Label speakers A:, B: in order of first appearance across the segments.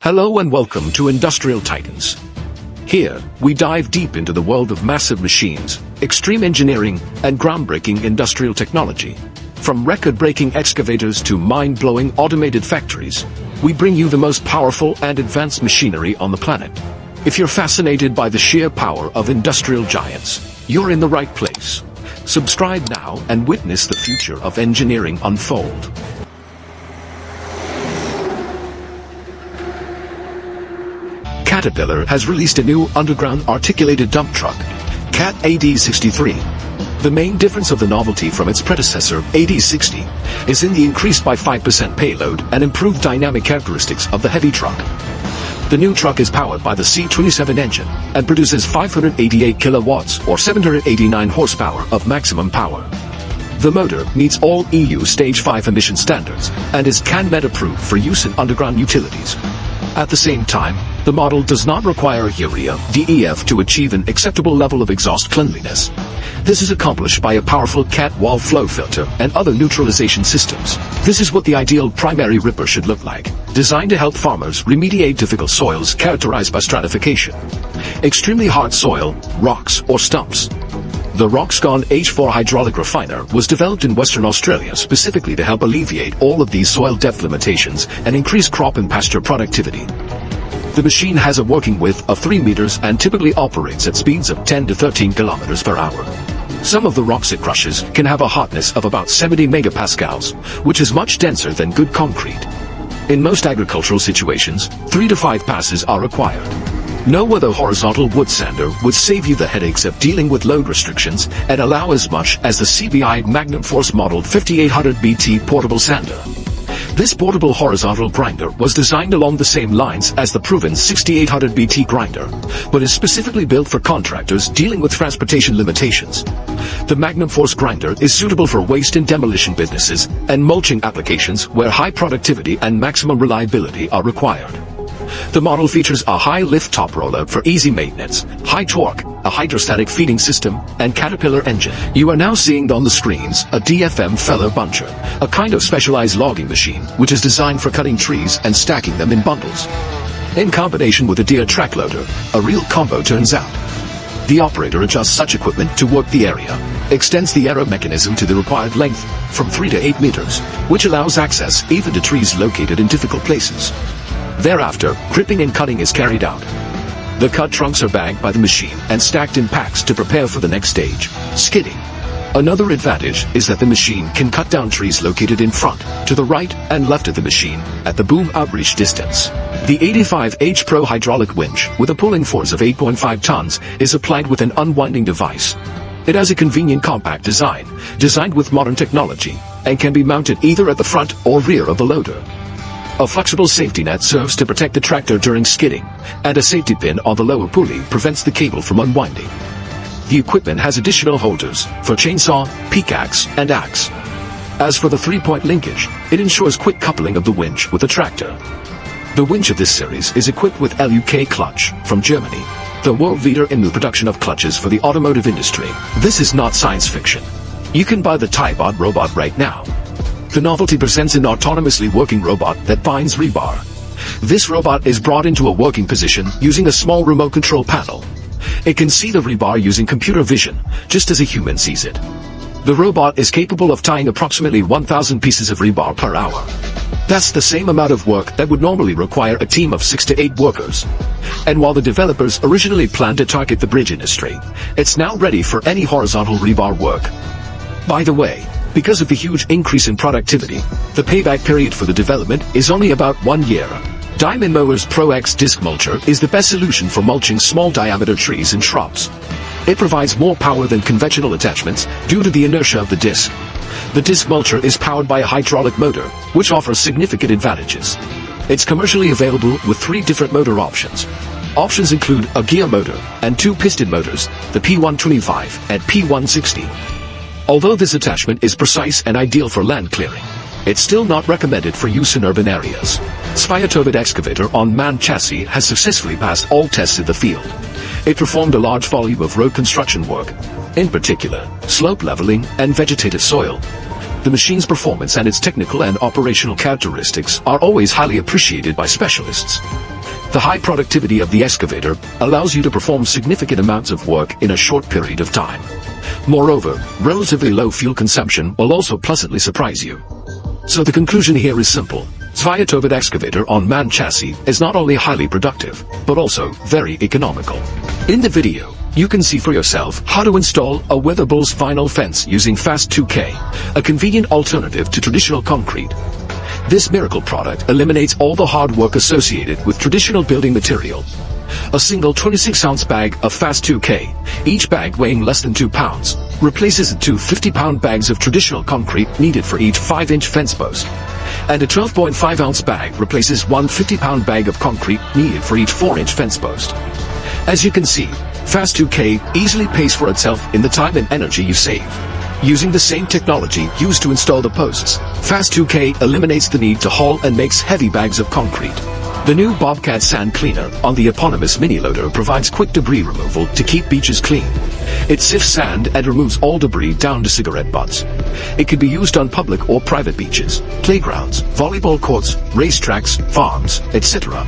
A: Hello and welcome to Industrial Titans. Here, we dive deep into the world of massive machines, extreme engineering, and groundbreaking industrial technology. From record-breaking excavators to mind-blowing automated factories, we bring you the most powerful and advanced machinery on the planet. If you're fascinated by the sheer power of industrial giants, you're in the right place. Subscribe now and witness the future of engineering unfold. Caterpillar has released a new underground articulated dump truck, CAT AD63. The main difference of the novelty from its predecessor, AD60, is in the increased by 5% payload and improved dynamic characteristics of the heavy truck. The new truck is powered by the C27 engine and produces 588 kilowatts or 789 horsepower of maximum power. The motor meets all EU Stage 5 emission standards and is CAN-MET approved for use in underground utilities. At the same time, the model does not require urea DEF to achieve an acceptable level of exhaust cleanliness. This is accomplished by a powerful CAT wall flow filter and other neutralization systems. This is what the ideal primary ripper should look like, designed to help farmers remediate difficult soils characterized by stratification, extremely hard soil, rocks, or stumps. The Roxgon H4 hydraulic refiner was developed in Western Australia specifically to help alleviate all of these soil depth limitations and increase crop and pasture productivity. The machine has a working width of 3 meters and typically operates at speeds of 10 to 13 kilometers per hour. Some of the rocks it crushes can have a hardness of about 70 megapascals, which is much denser than good concrete. In most agricultural situations, 3 to 5 passes are required. No other horizontal wood sander would save you the headaches of dealing with load restrictions and allow as much as the CBI Magnum Force modeled 5800 BT portable sander. This portable horizontal grinder was designed along the same lines as the proven 6800 BT grinder, but is specifically built for contractors dealing with transportation limitations. The Magnum Force grinder is suitable for waste and demolition businesses and mulching applications where high productivity and maximum reliability are required. The model features a high lift top roller for easy maintenance, high torque, a hydrostatic feeding system, and Caterpillar engine. You are now seeing on the screens a DFM feller buncher, a kind of specialized logging machine which is designed for cutting trees and stacking them in bundles. In combination with a Deere track loader, a real combo turns out. The operator adjusts such equipment to work the area, extends the aero mechanism to the required length from 3 to 8 meters, which allows access even to trees located in difficult places. Thereafter, gripping and cutting is carried out. The cut trunks are bagged by the machine and stacked in packs to prepare for the next stage, skidding. Another advantage is that the machine can cut down trees located in front, to the right and left of the machine, at the boom outreach distance. The 85H Pro hydraulic winch, with a pulling force of 8.5 tons, is applied with an unwinding device. It has a convenient compact design, designed with modern technology, and can be mounted either at the front or rear of the loader. A flexible safety net serves to protect the tractor during skidding, and a safety pin on the lower pulley prevents the cable from unwinding. The equipment has additional holders for chainsaw, pickaxe, and axe. As for the 3-point linkage, it ensures quick coupling of the winch with the tractor. The winch of this series is equipped with LUK clutch from Germany, the world leader in the production of clutches for the automotive industry. This is not science fiction. You can buy the Tybot robot right now. The novelty presents an autonomously working robot that binds rebar. This robot is brought into a working position using a small remote control panel. It can see the rebar using computer vision, just as a human sees it. The robot is capable of tying approximately 1,000 pieces of rebar per hour. That's the same amount of work that would normally require a team of 6 to 8 workers. And while the developers originally planned to target the bridge industry, it's now ready for any horizontal rebar work. By the way, because of the huge increase in productivity, the payback period for the development is only about 1 year. Diamond Mowers Pro X Disc Mulcher is the best solution for mulching small diameter trees and shrubs. It provides more power than conventional attachments due to the inertia of the disc. The disc mulcher is powered by a hydraulic motor, which offers significant advantages. It's commercially available with 3 different motor options. Options include a gear motor and 2 piston motors, the P125 and P160. Although this attachment is precise and ideal for land clearing, it's still not recommended for use in urban areas. Spyaturbid excavator on manned chassis has successfully passed all tests in the field. It performed a large volume of road construction work, in particular, slope leveling and vegetative soil. The machine's performance and its technical and operational characteristics are always highly appreciated by specialists. The high productivity of the excavator allows you to perform significant amounts of work in a short period of time. Moreover, relatively low fuel consumption will also pleasantly surprise you. So the conclusion here is simple. Zweier excavator on manned chassis is not only highly productive, but also very economical. In the video, you can see for yourself how to install a weatherboard's vinyl fence using Fast 2K, a convenient alternative to traditional concrete. This miracle product eliminates all the hard work associated with traditional building material. A single 26-ounce bag of Fast 2K, each bag weighing less than 2 pounds, replaces the two 50-pound bags of traditional concrete needed for each 5-inch fence post. And a 12.5-ounce bag replaces one 50-pound bag of concrete needed for each 4-inch fence post. As you can see, Fast 2K easily pays for itself in the time and energy you save. Using the same technology used to install the posts, Fast 2K eliminates the need to haul and makes heavy bags of concrete. The new Bobcat sand cleaner on the eponymous mini loader provides quick debris removal to keep beaches clean. It sifts sand and removes all debris down to cigarette butts. It can be used on public or private beaches, playgrounds, volleyball courts, racetracks, farms, etc.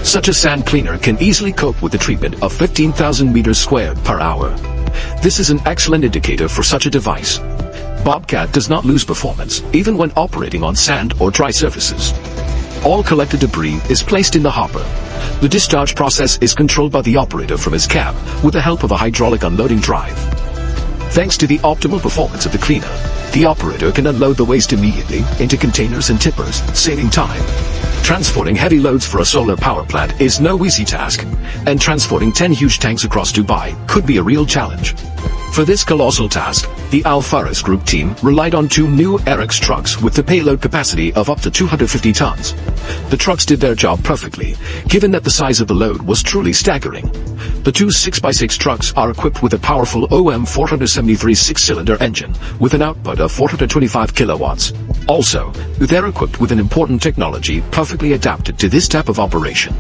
A: Such a sand cleaner can easily cope with the treatment of 15,000 meters squared per hour. This is an excellent indicator for such a device. Bobcat does not lose performance, even when operating on sand or dry surfaces. All collected debris is placed in the hopper. The discharge process is controlled by the operator from his cab with the help of a hydraulic unloading drive. Thanks to the optimal performance of the cleaner, the operator can unload the waste immediately into containers and tippers, saving time. Transporting heavy loads for a solar power plant is no easy task, and transporting 10 huge tanks across Dubai could be a real challenge. For this colossal task, the Al Faris Group team relied on two new RX trucks with the payload capacity of up to 250 tons. The trucks did their job perfectly, given that the size of the load was truly staggering. The two 6x6 trucks are equipped with a powerful OM 473 6-cylinder engine with an output of 425 kilowatts. Also, they're equipped with an important technology perfectly adapted to this type of operation: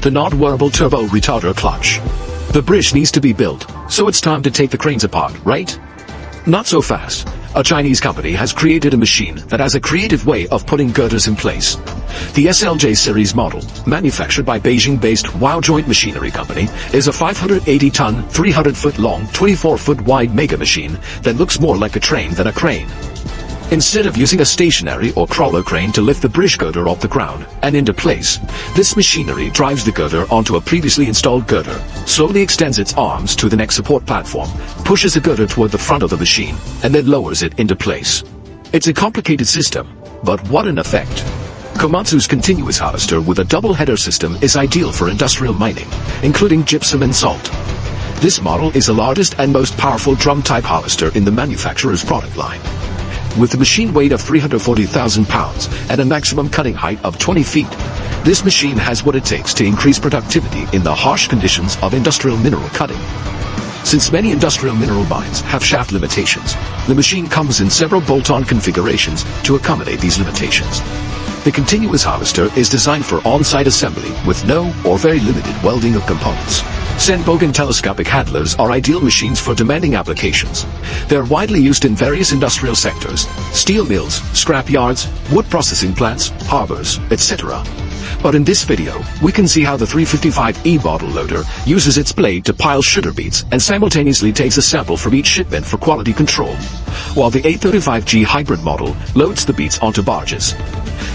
A: the non-wearable turbo retarder clutch. The bridge needs to be built, so it's time to take the cranes apart, right? Not so fast. A Chinese company has created a machine that has a creative way of putting girders in place. The SLJ series model, manufactured by Beijing-based Wow Joint Machinery Company, is a 580-ton, 300-foot-long, 24-foot-wide mega machine that looks more like a train than a crane. Instead of using a stationary or crawler crane to lift the bridge girder off the ground and into place, this machinery drives the girder onto a previously installed girder, slowly extends its arms to the next support platform, pushes the girder toward the front of the machine, and then lowers it into place. It's a complicated system, but what an effect! Komatsu's continuous harvester with a double header system is ideal for industrial mining, including gypsum and salt. This model is the largest and most powerful drum-type harvester in the manufacturer's product line. With a machine weight of 340,000 pounds and a maximum cutting height of 20 feet, this machine has what it takes to increase productivity in the harsh conditions of industrial mineral cutting. Since many industrial mineral mines have shaft limitations, the machine comes in several bolt-on configurations to accommodate these limitations. The continuous harvester is designed for on-site assembly with no or very limited welding of components. Sandbogen telescopic handlers are ideal machines for demanding applications. They're widely used in various industrial sectors: steel mills, scrap yards, wood processing plants, harbors, etc. But in this video, we can see how the 355E bottle loader uses its blade to pile sugar beets and simultaneously takes a sample from each shipment for quality control, while the A35G hybrid model loads the beets onto barges.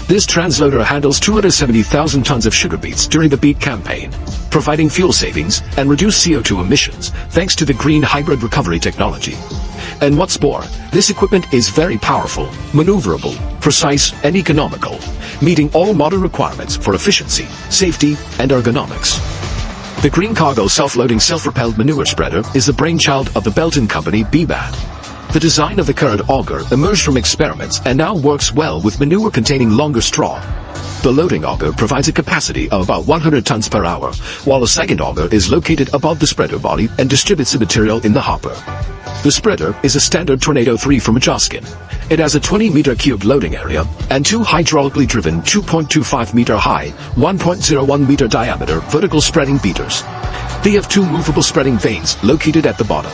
A: This transloader handles 270,000 tons of sugar beets during the beet campaign, providing fuel savings and reduced CO2 emissions thanks to the green hybrid recovery technology. And what's more, this equipment is very powerful, maneuverable, precise, and economical, meeting all modern requirements for efficiency, safety, and ergonomics. The Green Cargo self-loading self-propelled manure spreader is the brainchild of the Belgian company BBAT. The design of the current auger emerged from experiments and now works well with manure containing longer straw. The loading auger provides a capacity of about 100 tons per hour, while a second auger is located above the spreader body and distributes the material in the hopper. The spreader is a standard Tornado 3 from Joskin. It has a 20-meter cubed loading area and two hydraulically driven 2.25-meter high, 1.01-meter diameter vertical spreading beaters. They have two movable spreading vanes located at the bottom.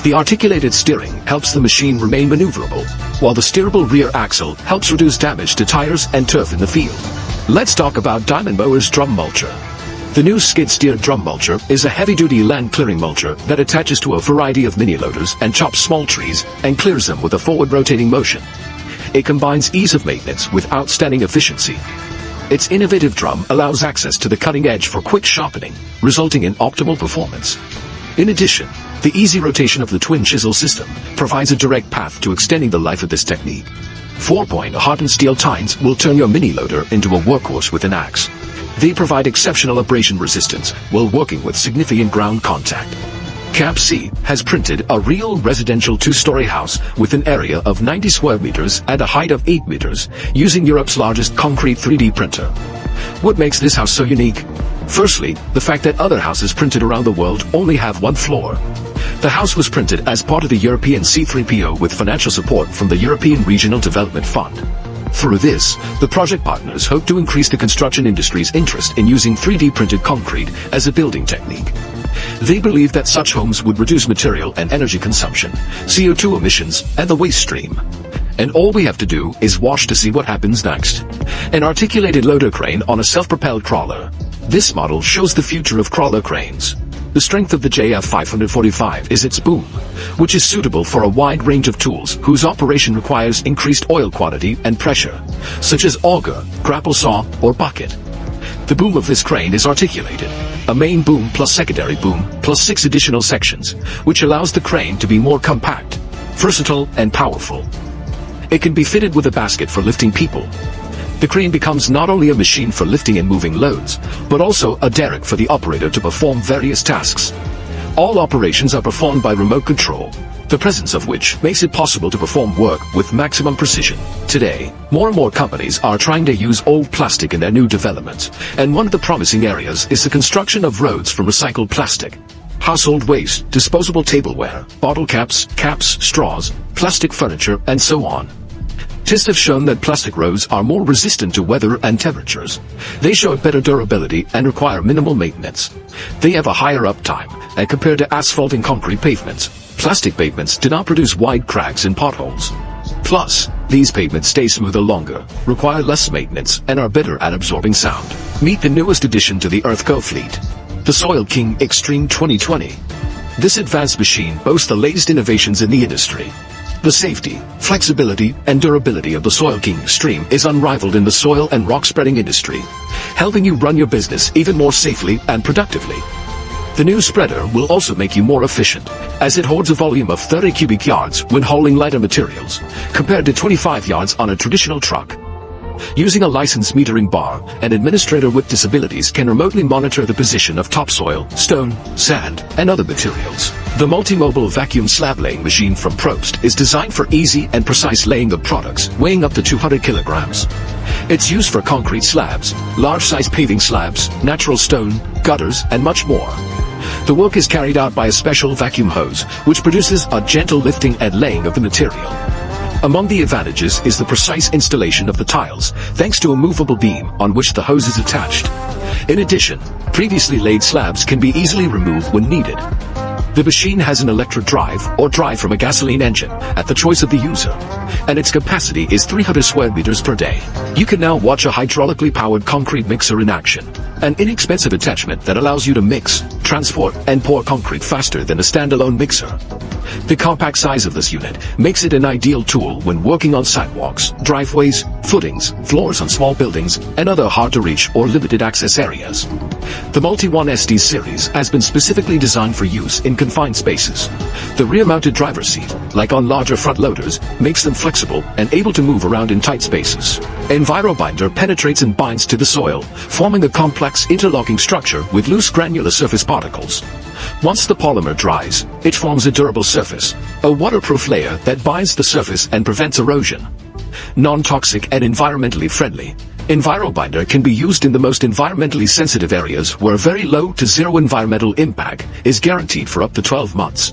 A: The articulated steering helps the machine remain maneuverable, while the steerable rear axle helps reduce damage to tires and turf in the field. Let's talk about Diamond Mower's drum mulcher. The new skid-steer drum mulcher is a heavy-duty land-clearing mulcher that attaches to a variety of mini-loaders and chops small trees and clears them with a forward-rotating motion. It combines ease of maintenance with outstanding efficiency. Its innovative drum allows access to the cutting edge for quick sharpening, resulting in optimal performance. In addition, the easy rotation of the twin chisel system provides a direct path to extending the life of this technique. 4-point hardened steel tines will turn your mini-loader into a workhorse with an axe. They provide exceptional abrasion resistance while working with significant ground contact. Cap C has printed a real residential 2-story house with an area of 90 square meters and a height of 8 meters using Europe's largest concrete 3D printer. What makes this house so unique? Firstly, the fact that other houses printed around the world only have one floor. The house was printed as part of the European C3PO with financial support from the European Regional Development Fund. Through this, the project partners hope to increase the construction industry's interest in using 3D printed concrete as a building technique. They believe that such homes would reduce material and energy consumption, CO2 emissions, and the waste stream. And all we have to do is watch to see what happens next. An articulated loader crane on a self-propelled crawler. This model shows the future of crawler cranes. The strength of the JF545 is its boom, which is suitable for a wide range of tools whose operation requires increased oil quantity and pressure, such as auger, grapple saw, or bucket. The boom of this crane is articulated, a main boom plus secondary boom plus 6 additional sections, which allows the crane to be more compact, versatile, and powerful. It can be fitted with a basket for lifting people. The crane becomes not only a machine for lifting and moving loads, but also a derrick for the operator to perform various tasks. All operations are performed by remote control, the presence of which makes it possible to perform work with maximum precision. Today, more and more companies are trying to use old plastic in their new developments, and one of the promising areas is the construction of roads from recycled plastic. Household waste, disposable tableware, bottle caps, straws, plastic furniture, and so on. Tests have shown that plastic roads are more resistant to weather and temperatures. They show better durability and require minimal maintenance. They have a higher uptime, and compared to asphalt and concrete pavements, plastic pavements do not produce wide cracks and potholes. Plus, these pavements stay smoother longer, require less maintenance, and are better at absorbing sound. Meet the newest addition to the Earthco fleet, the Soil King Extreme 2020. This advanced machine boasts the latest innovations in the industry. The safety, flexibility, and durability of the Soil King Extreme is unrivaled in the soil and rock spreading industry, helping you run your business even more safely and productively. The new spreader will also make you more efficient, as it holds a volume of 30 cubic yards when hauling lighter materials, compared to 25 yards on a traditional truck. Using a licensed metering bar, an administrator with disabilities can remotely monitor the position of topsoil, stone, sand, and other materials. The multi-mobile vacuum slab laying machine from Probst is designed for easy and precise laying of products weighing up to 200 kilograms. It's used for concrete slabs, large-size paving slabs, natural stone, gutters, and much more. The work is carried out by a special vacuum hose, which produces a gentle lifting and laying of the material. Among the advantages is the precise installation of the tiles, thanks to a movable beam on which the hose is attached. In addition, previously laid slabs can be easily removed when needed. The machine has an electric drive or drive from a gasoline engine at the choice of the user, and its capacity is 300 square meters per day. You can now watch a hydraulically powered concrete mixer in action, an inexpensive attachment that allows you to mix, transport, and pour concrete faster than a standalone mixer. The compact size of this unit makes it an ideal tool when working on sidewalks, driveways, footings, floors on small buildings, and other hard-to-reach or limited access areas. The Multi-One SD series has been specifically designed for use in confined spaces. The rear-mounted driver's seat, like on larger front loaders, makes them flexible and able to move around in tight spaces. EnviroBinder penetrates and binds to the soil, forming a complex interlocking structure with loose granular surface particles. Once the polymer dries, it forms a durable surface, a waterproof layer that binds the surface and prevents erosion. Non-toxic and environmentally friendly, EnviroBinder can be used in the most environmentally sensitive areas where very low to zero environmental impact is guaranteed for up to 12 months.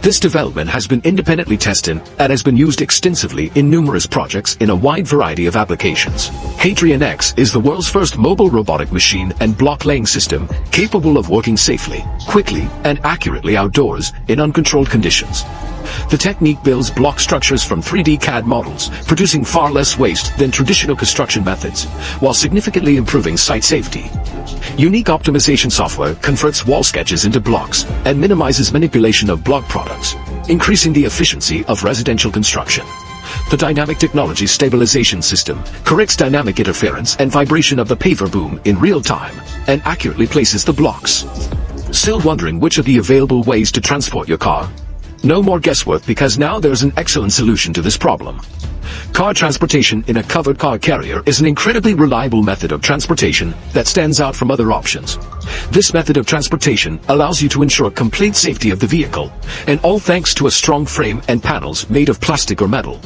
A: This development has been independently tested and has been used extensively in numerous projects in a wide variety of applications. Hadrian X is the world's first mobile robotic machine and block laying system capable of working safely, quickly, and accurately outdoors in uncontrolled conditions. The technique builds block structures from 3D CAD models, producing far less waste than traditional construction methods, while significantly improving site safety. Unique optimization software converts wall sketches into blocks and minimizes manipulation of block products, increasing the efficiency of residential construction. The dynamic technology stabilization system corrects dynamic interference and vibration of the paver boom in real time and accurately places the blocks. Still wondering which are the available ways to transport your car? No more guesswork, because now there's an excellent solution to this problem. Car transportation in a covered car carrier is an incredibly reliable method of transportation that stands out from other options. This method of transportation allows you to ensure complete safety of the vehicle, and all thanks to a strong frame and panels made of plastic or metal.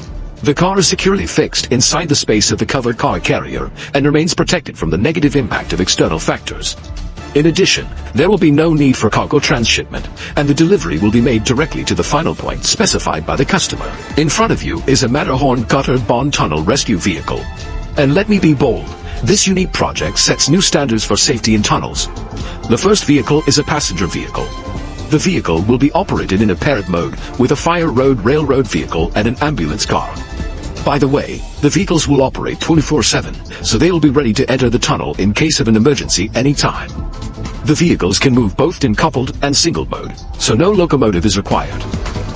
A: The car is securely fixed inside the space of the covered car carrier and remains protected from the negative impact of external factors. In addition, there will be no need for cargo transshipment, and the delivery will be made directly to the final point specified by the customer. In front of you is a Matterhorn gutter bond tunnel rescue vehicle. And let me be bold, this unique project sets new standards for safety in tunnels. The first vehicle is a passenger vehicle. The vehicle will be operated in a paired mode with a fire road railroad vehicle and an ambulance car. By the way, the vehicles will operate 24/7, so they will be ready to enter the tunnel in case of an emergency anytime. The vehicles can move both in coupled and single mode, so no locomotive is required.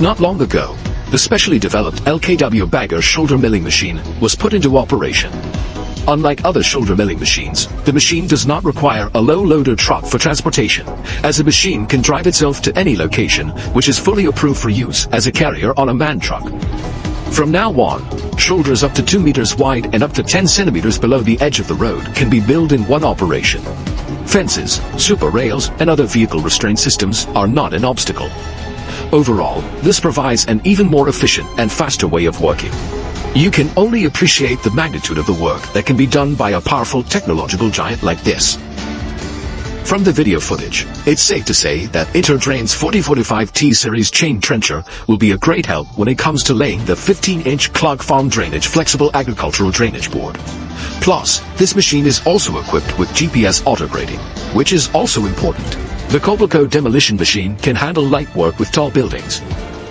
A: Not long ago, the specially developed LKW bagger shoulder milling machine was put into operation. Unlike other shoulder milling machines, the machine does not require a low-loader truck for transportation, as the machine can drive itself to any location, which is fully approved for use as a carrier on a manned truck. From now on, shoulders up to 2 meters wide and up to 10 centimeters below the edge of the road can be built in one operation. Fences, super rails, and other vehicle restraint systems are not an obstacle. Overall, this provides an even more efficient and faster way of working. You can only appreciate the magnitude of the work that can be done by a powerful technological giant like this. From the video footage, it's safe to say that Interdrain's 4045 T-Series chain trencher will be a great help when it comes to laying the 15-inch clog farm drainage flexible agricultural drainage board. Plus, this machine is also equipped with GPS auto-grading, which is also important. The Cobalco demolition machine can handle light work with tall buildings.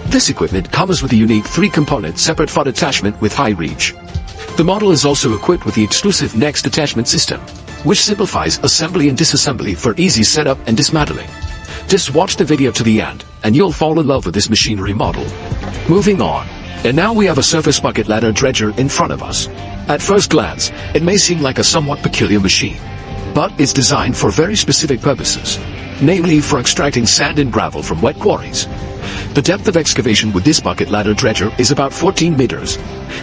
A: This equipment comes with a unique 3-component separate foot attachment with high reach. The model is also equipped with the exclusive Next attachment system, which simplifies assembly and disassembly for easy setup and dismantling. Just watch the video to the end, and you'll fall in love with this machinery model. Moving on. And now we have a surface bucket ladder dredger in front of us. At first glance, it may seem like a somewhat peculiar machine, but it's designed for very specific purposes, namely for extracting sand and gravel from wet quarries. The depth of excavation with this bucket ladder dredger is about 14 meters.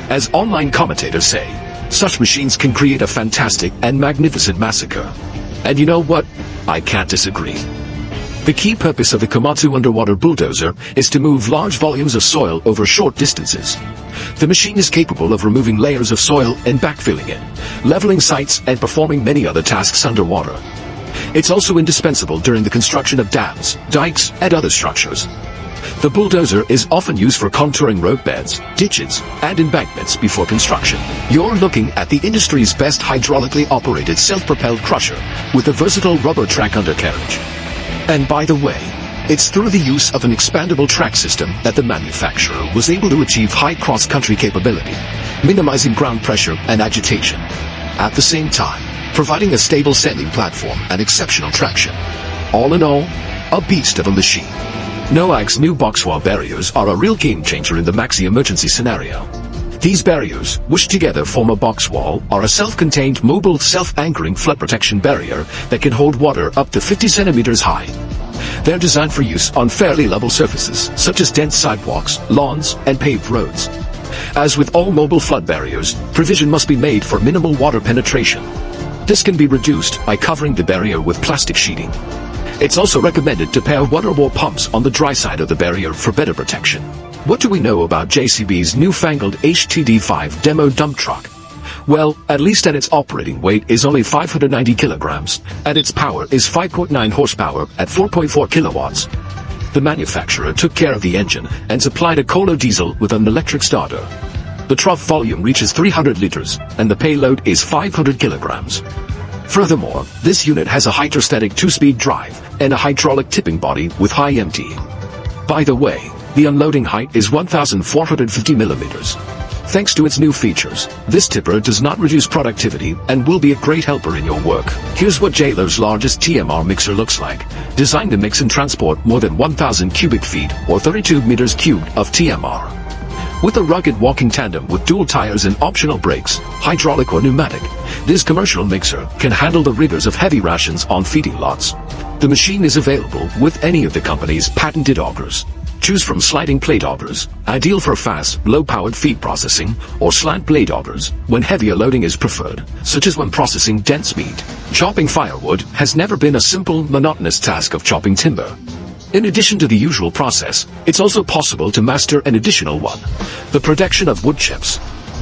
A: As online commentators say, such machines can create a fantastic and magnificent massacre. And you know what? I can't disagree. The key purpose of the Komatsu underwater bulldozer is to move large volumes of soil over short distances. The machine is capable of removing layers of soil and backfilling it, leveling sites and performing many other tasks underwater. It's also indispensable during the construction of dams, dikes, and other structures. The bulldozer is often used for contouring roadbeds, ditches, and embankments before construction. You're looking at the industry's best hydraulically operated self-propelled crusher with a versatile rubber track undercarriage. And by the way, it's through the use of an expandable track system that the manufacturer was able to achieve high cross-country capability, minimizing ground pressure and agitation. At the same time, providing a stable standing platform and exceptional traction. All in all, a beast of a machine. NOAAG's new box wall barriers are a real game changer in the maxi emergency scenario. These barriers, which together form a box wall, are a self-contained mobile self-anchoring flood protection barrier that can hold water up to 50 centimeters high. They're designed for use on fairly level surfaces, such as dense sidewalks, lawns, and paved roads. As with all mobile flood barriers, provision must be made for minimal water penetration. This can be reduced by covering the barrier with plastic sheeting. It's also recommended to pair one or more pumps on the dry side of the barrier for better protection. What do we know about JCB's newfangled HTD5 demo dump truck? Well, at least at its operating weight is only 590 kilograms, and its power is 5.9 horsepower at 4.4 kilowatts. The manufacturer took care of the engine and supplied a Colo diesel with an electric starter. The trough volume reaches 300 liters, and the payload is 500 kilograms. Furthermore, this unit has a hydrostatic 2-speed drive and a hydraulic tipping body with high MT. By the way, The unloading height is 1,450 millimeters. Thanks to its new features, this tipper does not reduce productivity and will be a great helper in your work. Here's what JLO's largest TMR mixer looks like. Designed to mix and transport more than 1,000 cubic feet or 32 meters cubed of TMR. With a rugged walking tandem with dual tires and optional brakes, hydraulic or pneumatic, this commercial mixer can handle the rigors of heavy rations on feeding lots. The machine is available with any of the company's patented augers. Choose from sliding plate augers, ideal for fast, low-powered feed processing, or slant blade augers, when heavier loading is preferred, such as when processing dense meat. Chopping firewood has never been a simple, monotonous task of chopping timber. In addition to the usual process, it's also possible to master an additional one, the production of wood chips.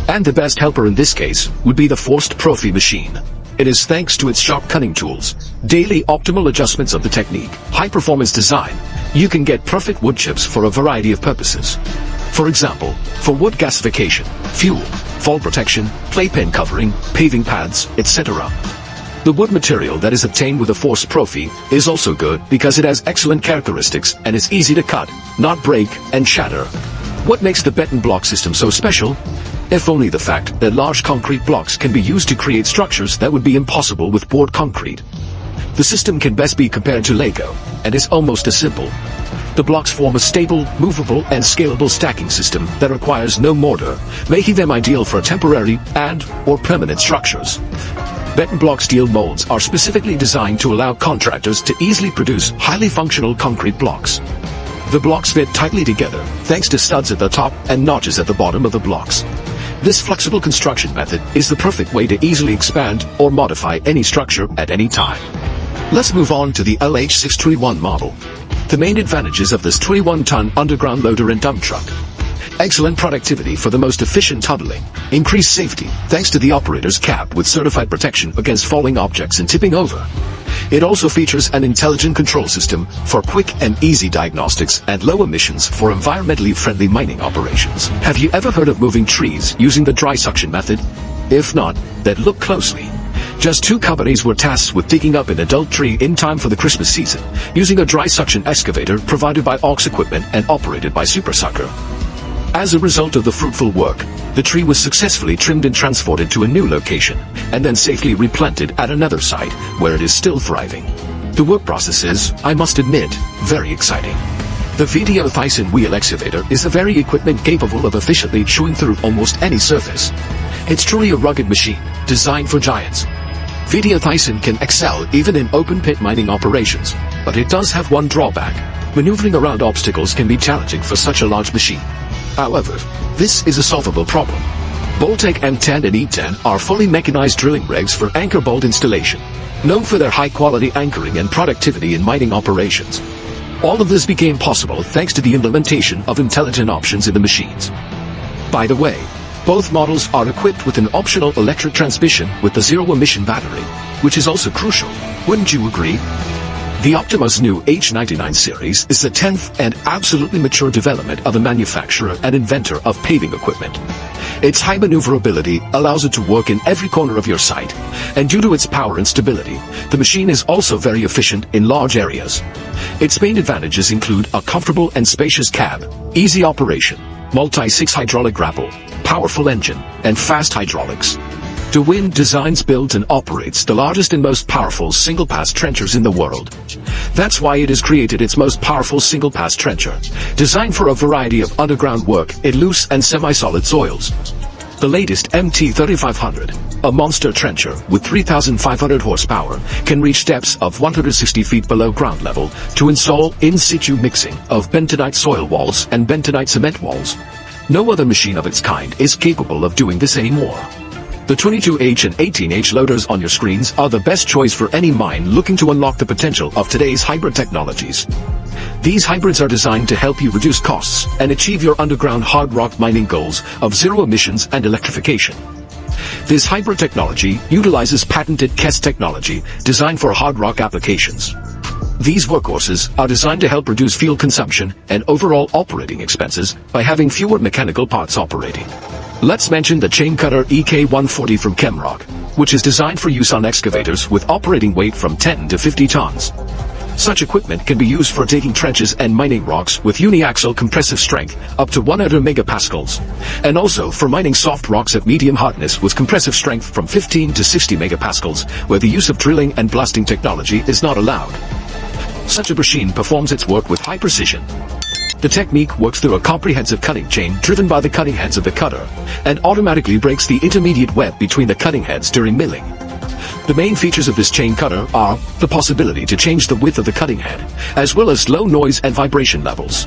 A: And the best helper in this case would be the forced profi machine. It is thanks to its sharp cutting tools, daily optimal adjustments of the technique, high-performance design, you can get perfect wood chips for a variety of purposes. For example, for wood gasification, fuel, fall protection, playpen covering, paving pads, etc. The wood material that is obtained with a forced profi is also good because it has excellent characteristics and is easy to cut, not break, and shatter. What makes the beton block system so special? If only the fact that large concrete blocks can be used to create structures that would be impossible with poured concrete. The system can best be compared to Lego, and is almost as simple. The blocks form a stable, movable, and scalable stacking system that requires no mortar, making them ideal for temporary and/or permanent structures. Beton block steel molds are specifically designed to allow contractors to easily produce highly functional concrete blocks. The blocks fit tightly together, thanks to studs at the top and notches at the bottom of the blocks. This flexible construction method is the perfect way to easily expand or modify any structure at any time. Let's move on to the LH631 model. The main advantages of this 21-ton underground loader and dump truck. Excellent productivity for the most efficient tunneling. Increased safety, thanks to the operator's cap with certified protection against falling objects and tipping over. It also features an intelligent control system for quick and easy diagnostics and low emissions for environmentally friendly mining operations. Have you ever heard of moving trees using the dry suction method? If not, then look closely. Just 2 companies were tasked with digging up an adult tree in time for the Christmas season, using a dry suction excavator provided by aux equipment and operated by Super Sucker. As a result of the fruitful work, the tree was successfully trimmed and transported to a new location, and then safely replanted at another site, where it is still thriving. The work process is, I must admit, very exciting. The VDO Thyssen wheel excavator is a very equipment capable of efficiently chewing through almost any surface. It's truly a rugged machine, designed for giants. VDO Thyssen can excel even in open-pit mining operations, but it does have one drawback. Maneuvering around obstacles can be challenging for such a large machine. However, this is a solvable problem. Boltec M10 and E10 are fully mechanized drilling rigs for anchor bolt installation, known for their high-quality anchoring and productivity in mining operations. All of this became possible thanks to the implementation of intelligent options in the machines. By the way, both models are equipped with an optional electric transmission with the zero-emission battery, which is also crucial. Wouldn't you agree? The Optima's new H99 series is the 10th and absolutely mature development of a manufacturer and inventor of paving equipment. Its high maneuverability allows it to work in every corner of your site, and due to its power and stability, the machine is also very efficient in large areas. Its main advantages include a comfortable and spacious cab, easy operation, multi-6 hydraulic grapple, powerful engine, and fast hydraulics. De Win designs, builds, and operates the largest and most powerful single-pass trenchers in the world. That's why it has created its most powerful single-pass trencher, designed for a variety of underground work in loose and semi-solid soils. The latest MT3500, a monster trencher with 3,500 horsepower, can reach depths of 160 feet below ground level to install in-situ mixing of bentonite soil walls and bentonite cement walls. No other machine of its kind is capable of doing this anymore. The 22H and 18H loaders on your screens are the best choice for any mine looking to unlock the potential of today's hybrid technologies. These hybrids are designed to help you reduce costs and achieve your underground hard rock mining goals of zero emissions and electrification. This hybrid technology utilizes patented KES technology designed for hard rock applications. These workhorses are designed to help reduce fuel consumption and overall operating expenses by having fewer mechanical parts operating. Let's mention the chain cutter EK140 from Chemrock, which is designed for use on excavators with operating weight from 10 to 50 tons. Such equipment can be used for digging trenches and mining rocks with uniaxial compressive strength up to 100 megapascals, and also for mining soft rocks at medium hardness with compressive strength from 15 to 60 megapascals, where the use of drilling and blasting technology is not allowed. Such a machine performs its work with high precision. The technique works through a comprehensive cutting chain driven by the cutting heads of the cutter, and automatically breaks the intermediate web between the cutting heads during milling. The main features of this chain cutter are the possibility to change the width of the cutting head, as well as low noise and vibration levels.